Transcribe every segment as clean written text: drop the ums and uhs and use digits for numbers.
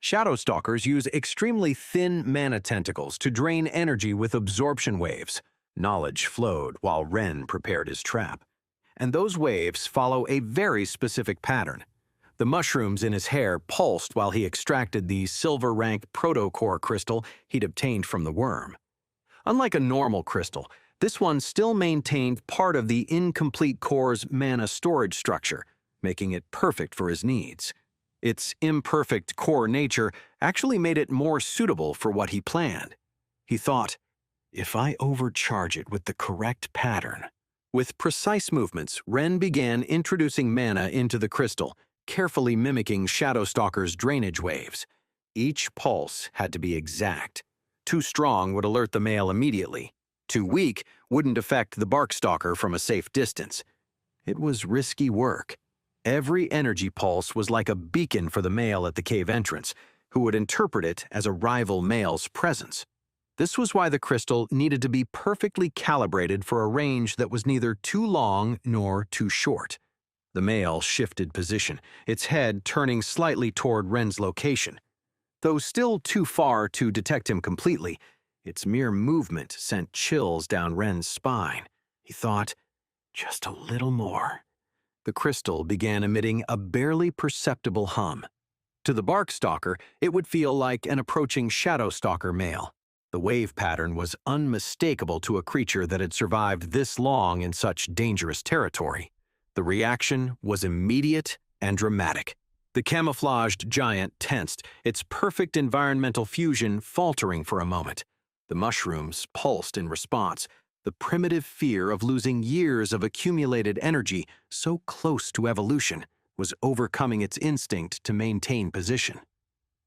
Shadow Stalkers use extremely thin mana tentacles to drain energy with absorption waves. Knowledge flowed while Ren prepared his trap. And those waves follow a very specific pattern. The mushrooms in his hair pulsed while he extracted the silver-rank protocore crystal he'd obtained from the worm. Unlike a normal crystal, this one still maintained part of the incomplete core's mana storage structure, making it perfect for his needs. Its imperfect core nature actually made it more suitable for what he planned. He thought, if I overcharge it with the correct pattern. With precise movements, Ren began introducing mana into the crystal, carefully mimicking Shadow Stalker's drainage waves. Each pulse had to be exact. Too strong would alert the male immediately. Too weak wouldn't affect the Bark Stalker from a safe distance. It was risky work. Every energy pulse was like a beacon for the male at the cave entrance, who would interpret it as a rival male's presence. This was why the crystal needed to be perfectly calibrated for a range that was neither too long nor too short. The male shifted position, its head turning slightly toward Ren's location. Though still too far to detect him completely, its mere movement sent chills down Ren's spine. He thought, just a little more. The crystal began emitting a barely perceptible hum. To the Bark Stalker, it would feel like an approaching Shadow Stalker male. The wave pattern was unmistakable to a creature that had survived this long in such dangerous territory. The reaction was immediate and dramatic. The camouflaged giant tensed, its perfect environmental fusion faltering for a moment. The mushrooms pulsed in response, the primitive fear of losing years of accumulated energy so close to evolution was overcoming its instinct to maintain position.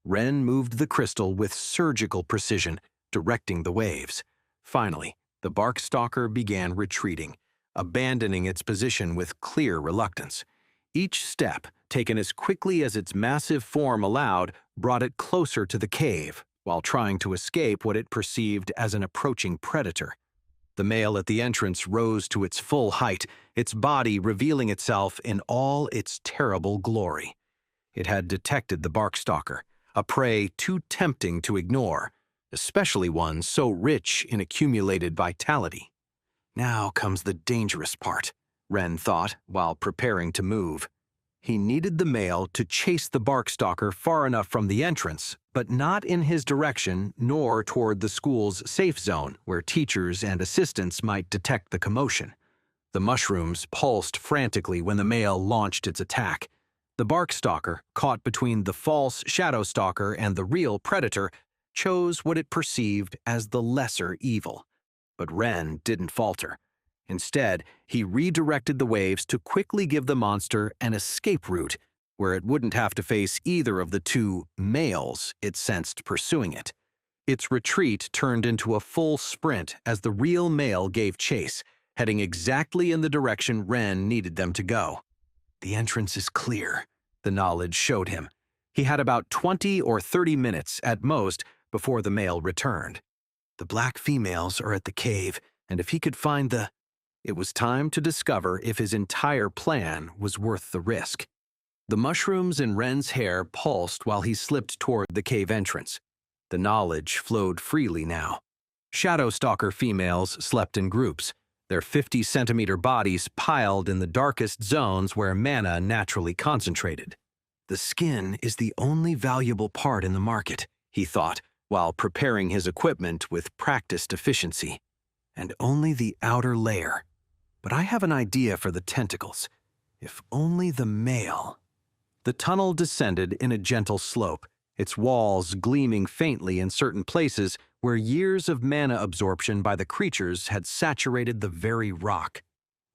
Ren moved the crystal with surgical precision, directing the waves. Finally, the Bark Stalker began retreating, abandoning its position with clear reluctance. Each step, taken as quickly as its massive form allowed, brought it closer to the cave, while trying to escape what it perceived as an approaching predator. The male at the entrance rose to its full height, its body revealing itself in all its terrible glory. It had detected the Bark Stalker, a prey too tempting to ignore, especially one so rich in accumulated vitality. Now comes the dangerous part, Ren thought while preparing to move. He needed the male to chase the Bark Stalker far enough from the entrance, but not in his direction nor toward the school's safe zone where teachers and assistants might detect the commotion. The mushrooms pulsed frantically when the male launched its attack. The Bark Stalker, caught between the false Shadow Stalker and the real predator, chose what it perceived as the lesser evil. But Ren didn't falter. Instead, he redirected the waves to quickly give the monster an escape route where it wouldn't have to face either of the two males it sensed pursuing it. Its retreat turned into a full sprint as the real male gave chase, heading exactly in the direction Ren needed them to go. The entrance is clear, the knowledge showed him. He had about 20 or 30 minutes at most before the male returned. The black females are at the cave, and if he could find the... It was time to discover if his entire plan was worth the risk. The mushrooms in Ren's hair pulsed while he slipped toward the cave entrance. The knowledge flowed freely now. Shadow Stalker females slept in groups, their 50-centimeter bodies piled in the darkest zones where mana naturally concentrated. The skin is the only valuable part in the market, he thought, while preparing his equipment with practiced efficiency. And only the outer layer. But I have an idea for the tentacles. If only the male... The tunnel descended in a gentle slope, its walls gleaming faintly in certain places where years of mana absorption by the creatures had saturated the very rock.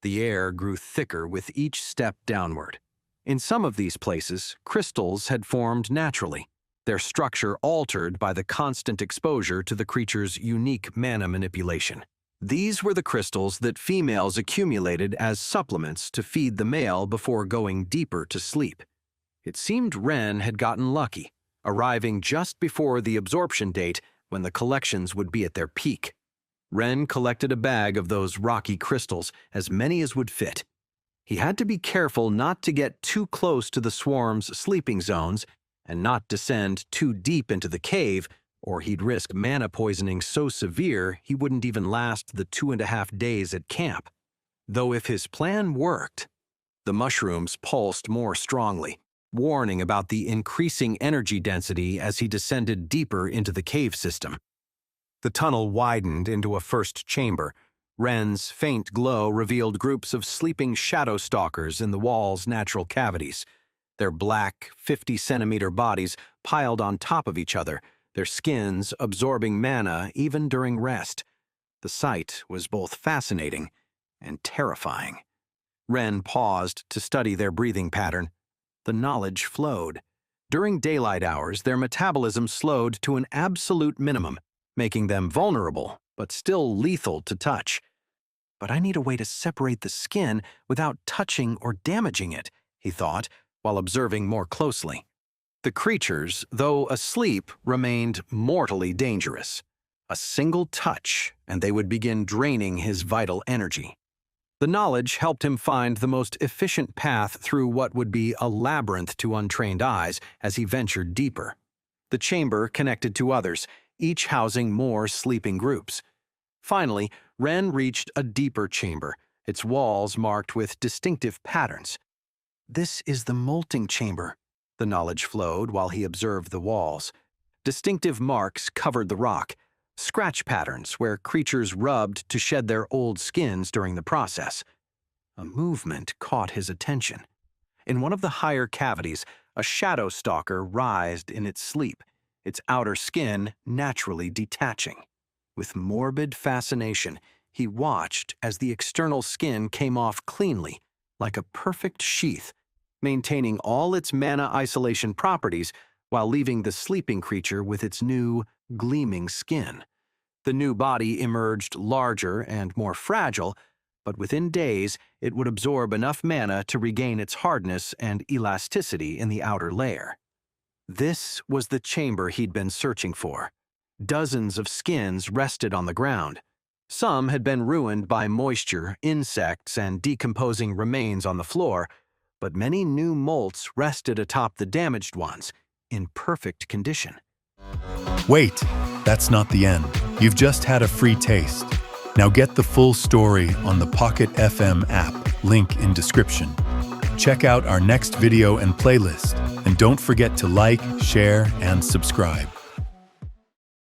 The air grew thicker with each step downward. In some of these places, crystals had formed naturally, their structure altered by the constant exposure to the creature's unique mana manipulation. These were the crystals that females accumulated as supplements to feed the male before going deeper to sleep. It seemed Ren had gotten lucky, arriving just before the absorption date when the collections would be at their peak. Ren collected a bag of those rocky crystals, as many as would fit. He had to be careful not to get too close to the swarm's sleeping zones, and not descend too deep into the cave, or he'd risk mana poisoning so severe he wouldn't even last the 2.5 days at camp. Though if his plan worked, the mushrooms pulsed more strongly, warning about the increasing energy density as he descended deeper into the cave system. The tunnel widened into a first chamber. Ren's faint glow revealed groups of sleeping Shadow Stalkers in the wall's natural cavities, their black, 50-centimeter bodies piled on top of each other, their skins absorbing mana even during rest. The sight was both fascinating and terrifying. Ren paused to study their breathing pattern. The knowledge flowed. During daylight hours, their metabolism slowed to an absolute minimum, making them vulnerable, but still lethal to touch. But I need a way to separate the skin without touching or damaging it, he thought, while observing more closely. The creatures, though asleep, remained mortally dangerous. A single touch, and they would begin draining his vital energy. The knowledge helped him find the most efficient path through what would be a labyrinth to untrained eyes as he ventured deeper. The chamber connected to others, each housing more sleeping groups. Finally, Ren reached a deeper chamber, its walls marked with distinctive patterns. This is the molting chamber, the knowledge flowed while he observed the walls. Distinctive marks covered the rock, scratch patterns where creatures rubbed to shed their old skins during the process. A movement caught his attention. In one of the higher cavities, a Shadow Stalker writhed in its sleep, its outer skin naturally detaching. With morbid fascination, he watched as the external skin came off cleanly, like a perfect sheath, maintaining all its mana isolation properties while leaving the sleeping creature with its new, gleaming skin. The new body emerged larger and more fragile, but within days it would absorb enough mana to regain its hardness and elasticity in the outer layer. This was the chamber he'd been searching for. Dozens of skins rested on the ground. Some had been ruined by moisture, insects, and decomposing remains on the floor, but many new molts rested atop the damaged ones, in perfect condition. Wait, that's not the end. You've just had a free taste. Now get the full story on the Pocket FM app, link in description. Check out our next video and playlist, and don't forget to like, share, and subscribe.